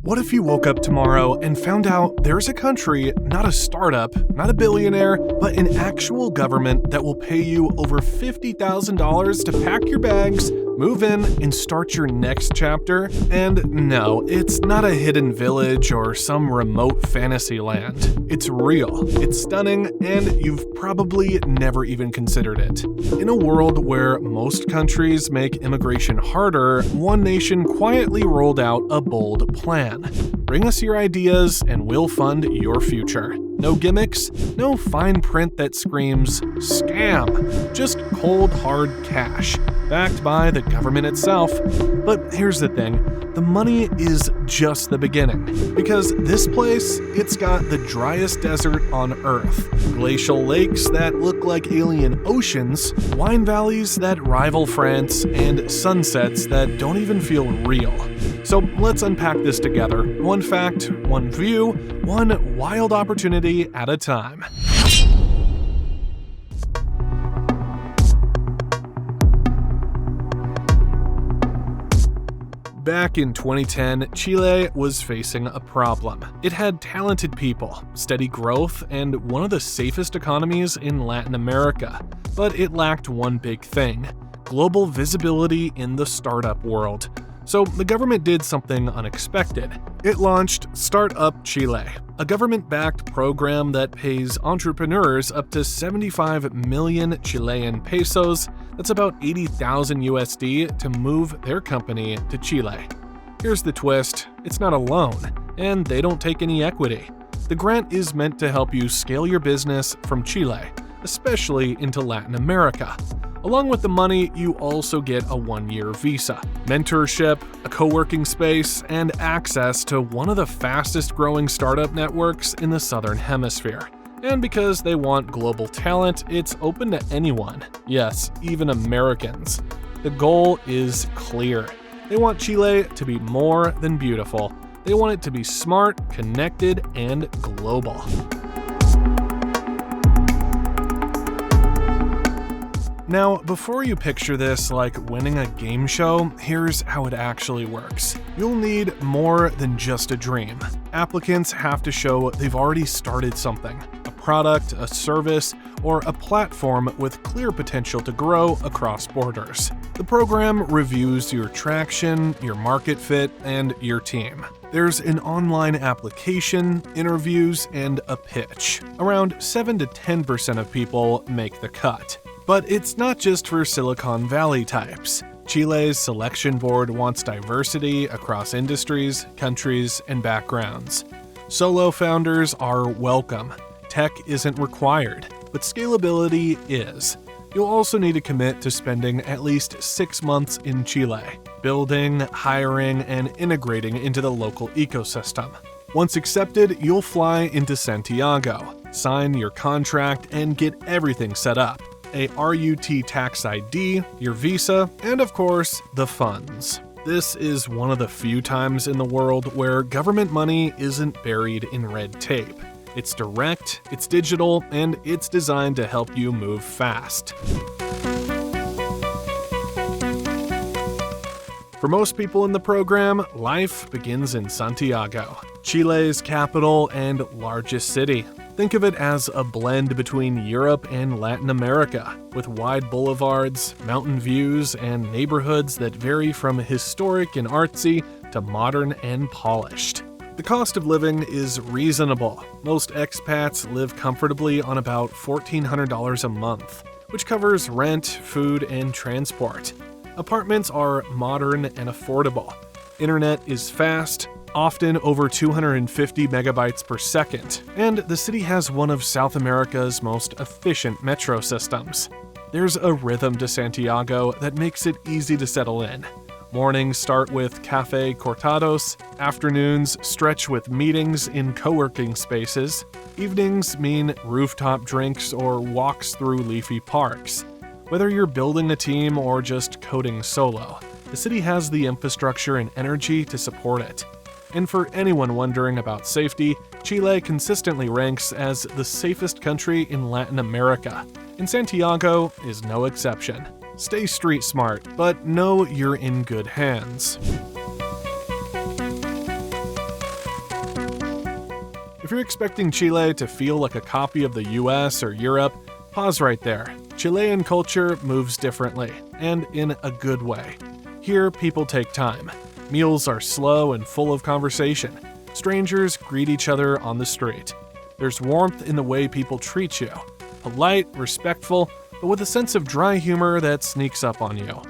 What if you woke up tomorrow and found out there's a country, not a startup, not a billionaire, but an actual government that will pay you over $50,000 to pack your bags, move in, and start your next chapter? And no, it's not a hidden village or some remote fantasy land. It's real, it's stunning, and you've probably never even considered it. In a world where most countries make immigration harder, one nation quietly rolled out a bold plan. Bring us your ideas and we'll fund your future. No gimmicks, no fine print that screams scam, just cold hard cash, backed by the government itself. But here's the thing, the money is just the beginning, because this place, it's got the driest desert on Earth, glacial lakes that look like alien oceans, wine valleys that rival France, and sunsets that don't even feel real. So let's unpack this together, one fact, one view, one wild opportunity at a time. Back in 2010, Chile was facing a problem. It had talented people, steady growth, and one of the safest economies in Latin America. But it lacked one big thing: global visibility in the startup world. So the government did something unexpected. It launched Startup Chile, a government-backed program that pays entrepreneurs up to 75 million Chilean pesos, that's about 80,000 USD, to move their company to Chile. Here's the twist: it's not a loan, and they don't take any equity. The grant is meant to help you scale your business from Chile, especially into Latin America. Along with the money, you also get a one-year visa, mentorship, a co-working space, and access to one of the fastest-growing startup networks in the Southern Hemisphere. And because they want global talent, it's open to anyone. Yes, even Americans. The goal is clear. They want Chile to be more than beautiful. They want it to be smart, connected, and global. Now, before you picture this like winning a game show, here's how it actually works. You'll need more than just a dream. Applicants have to show they've already started something: a product, a service, or a platform with clear potential to grow across borders. The program reviews your traction, your market fit, and your team. There's an online application, interviews, and a pitch. Around 7 to 10% of people make the cut. But it's not just for Silicon Valley types. Chile's selection board wants diversity across industries, countries, and backgrounds. Solo founders are welcome. Tech isn't required, but scalability is. You'll also need to commit to spending at least 6 months in Chile, building, hiring, and integrating into the local ecosystem. Once accepted, you'll fly into Santiago, sign your contract, and get everything set up: a RUT tax ID, your visa, and of course, the funds. This is one of the few times in the world where government money isn't buried in red tape. It's direct, it's digital, and it's designed to help you move fast. For most people in the program, life begins in Santiago, Chile's capital and largest city. Think of it as a blend between Europe and Latin America, with wide boulevards, mountain views, and neighborhoods that vary from historic and artsy to modern and polished. The cost of living is reasonable. Most expats live comfortably on about $1,400 a month, which covers rent, food, and transport. Apartments are modern and affordable. Internet is fast, often over 250 megabytes per second, and the city has one of South America's most efficient metro systems. There's a rhythm to Santiago that makes it easy to settle in. Mornings start with café cortados, afternoons stretch with meetings in co-working spaces, evenings mean rooftop drinks or walks through leafy parks. Whether you're building a team or just coding solo, the city has the infrastructure and energy to support it. And for anyone wondering about safety, Chile consistently ranks as the safest country in Latin America, and Santiago is no exception. Stay street smart, but know you're in good hands. If you're expecting Chile to feel like a copy of the US or Europe, pause right there. Chilean culture moves differently, and in a good way. Here, people take time. Meals are slow and full of conversation. Strangers greet each other on the street. There's warmth in the way people treat you. Polite, respectful, but with a sense of dry humor that sneaks up on you.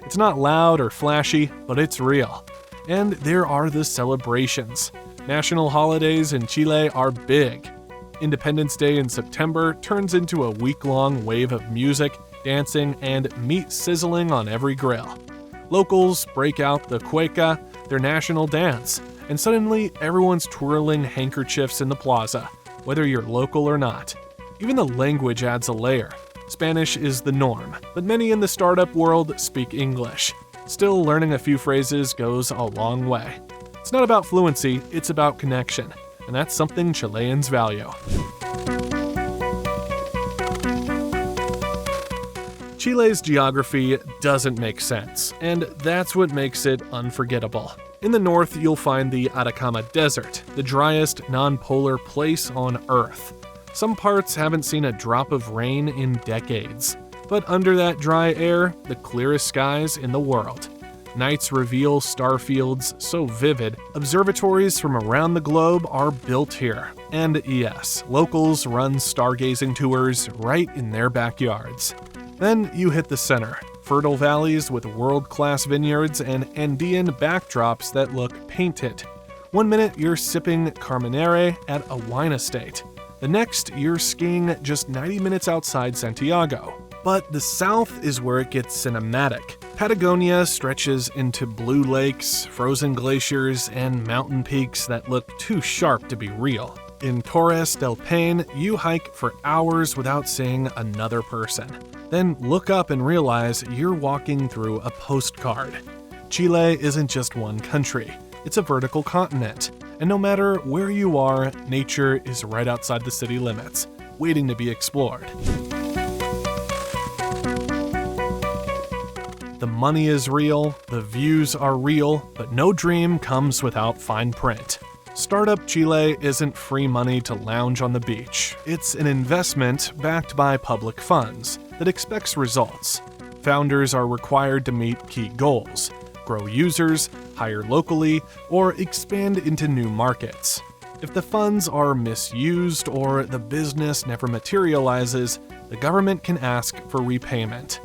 It's not loud or flashy, but it's real. And there are the celebrations. National holidays in Chile are big. Independence Day in September turns into a week-long wave of music, dancing, and meat sizzling on every grill. Locals break out the cueca, their national dance, and suddenly everyone's twirling handkerchiefs in the plaza, whether you're local or not. Even the language adds a layer. Spanish is the norm, but many in the startup world speak English. Still, learning a few phrases goes a long way. It's not about fluency, it's about connection, and that's something Chileans value. Chile's geography doesn't make sense, and that's what makes it unforgettable. In the north, you'll find the Atacama Desert, the driest non-polar place on Earth. Some parts haven't seen a drop of rain in decades. But under that dry air, the clearest skies in the world. Nights reveal star fields so vivid, observatories from around the globe are built here. And yes, locals run stargazing tours right in their backyards. Then you hit the center, fertile valleys with world-class vineyards and Andean backdrops that look painted. One minute you're sipping Carmenere at a wine estate. The next, you're skiing just 90 minutes outside Santiago. But the south is where it gets cinematic. Patagonia stretches into blue lakes, frozen glaciers, and mountain peaks that look too sharp to be real. In Torres del Paine, you hike for hours without seeing another person. Then look up and realize you're walking through a postcard. Chile isn't just one country. It's a vertical continent. And no matter where you are, nature is right outside the city limits, waiting to be explored. The money is real, the views are real, but no dream comes without fine print. Startup Chile isn't free money to lounge on the beach. It's an investment backed by public funds that expects results. Founders are required to meet key goals: grow users, hire locally, or expand into new markets. If the funds are misused or the business never materializes, the government can ask for repayment.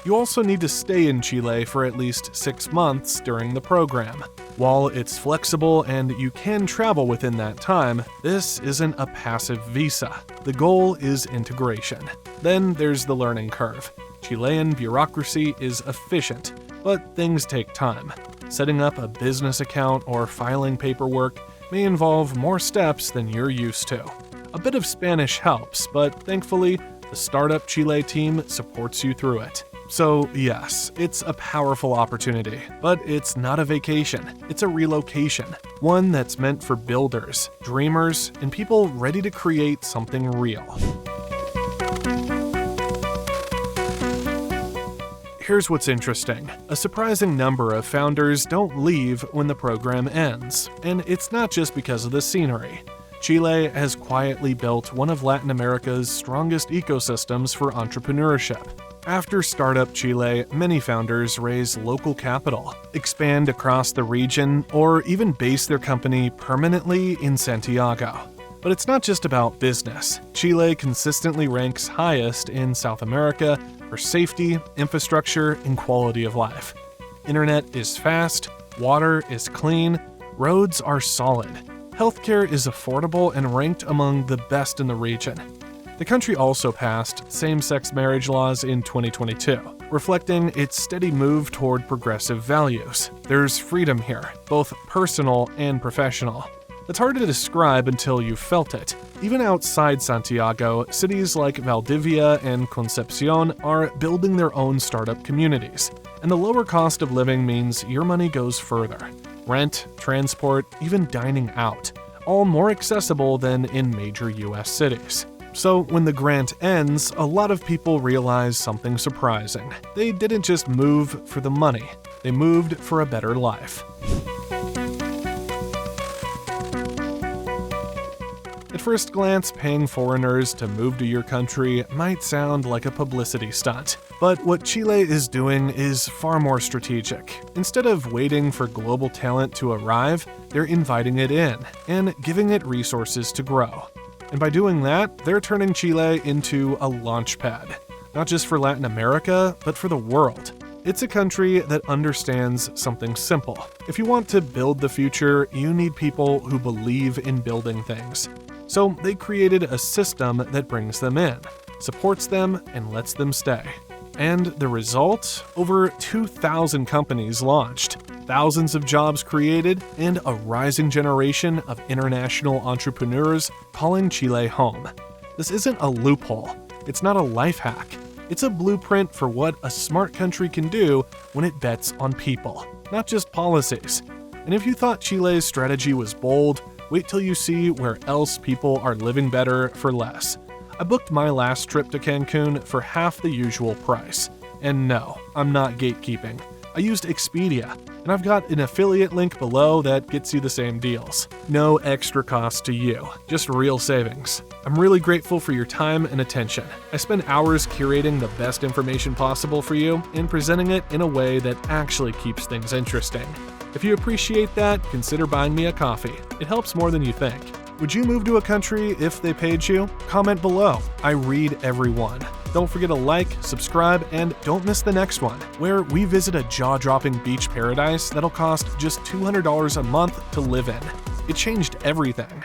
You also need to stay in Chile for at least 6 months during the program. While it's flexible and you can travel within that time, this isn't a passive visa. The goal is integration. Then there's the learning curve. Chilean bureaucracy is efficient, but things take time. Setting up a business account or filing paperwork may involve more steps than you're used to. A bit of Spanish helps, but thankfully, the Startup Chile team supports you through it. So yes, it's a powerful opportunity, but it's not a vacation, it's a relocation. One that's meant for builders, dreamers, and people ready to create something real. Here's what's interesting. A surprising number of founders don't leave when the program ends, and it's not just because of the scenery. Chile has quietly built one of Latin America's strongest ecosystems for entrepreneurship. After Startup Chile, many founders raise local capital, expand across the region, or even base their company permanently in Santiago. But it's not just about business. Chile consistently ranks highest in South America for safety, infrastructure, and quality of life. Internet is fast, water is clean, roads are solid. Healthcare is affordable and ranked among the best in the region. The country also passed same-sex marriage laws in 2022, reflecting its steady move toward progressive values. There's freedom here, both personal and professional. It's hard to describe until you've felt it. Even outside Santiago, cities like Valdivia and Concepcion are building their own startup communities. And the lower cost of living means your money goes further. Rent, transport, even dining out, all more accessible than in major US cities. So when the grant ends, a lot of people realize something surprising. They didn't just move for the money, they moved for a better life. At first glance, paying foreigners to move to your country might sound like a publicity stunt. But what Chile is doing is far more strategic. Instead of waiting for global talent to arrive, they're inviting it in and giving it resources to grow. And by doing that, they're turning Chile into a launch pad, not just for Latin America, but for the world. It's a country that understands something simple. If you want to build the future, you need people who believe in building things. So they created a system that brings them in, supports them, and lets them stay. And the result? Over 2,000 companies launched, thousands of jobs created, and a rising generation of international entrepreneurs calling Chile home. This isn't a loophole. It's not a life hack. It's a blueprint for what a smart country can do when it bets on people, not just policies. And if you thought Chile's strategy was bold, wait till you see where else people are living better for less. I booked my last trip to Cancun for half the usual price. And no, I'm not gatekeeping. I used Expedia, and I've got an affiliate link below that gets you the same deals. No extra cost to you, just real savings. I'm really grateful for your time and attention. I spend hours curating the best information possible for you and presenting it in a way that actually keeps things interesting. If you appreciate that, consider buying me a coffee. It helps more than you think. Would you move to a country if they paid you? Comment below. I read every one. Don't forget to like, subscribe, and don't miss the next one, where we visit a jaw-dropping beach paradise that'll cost just $200 a month to live in. It changed everything.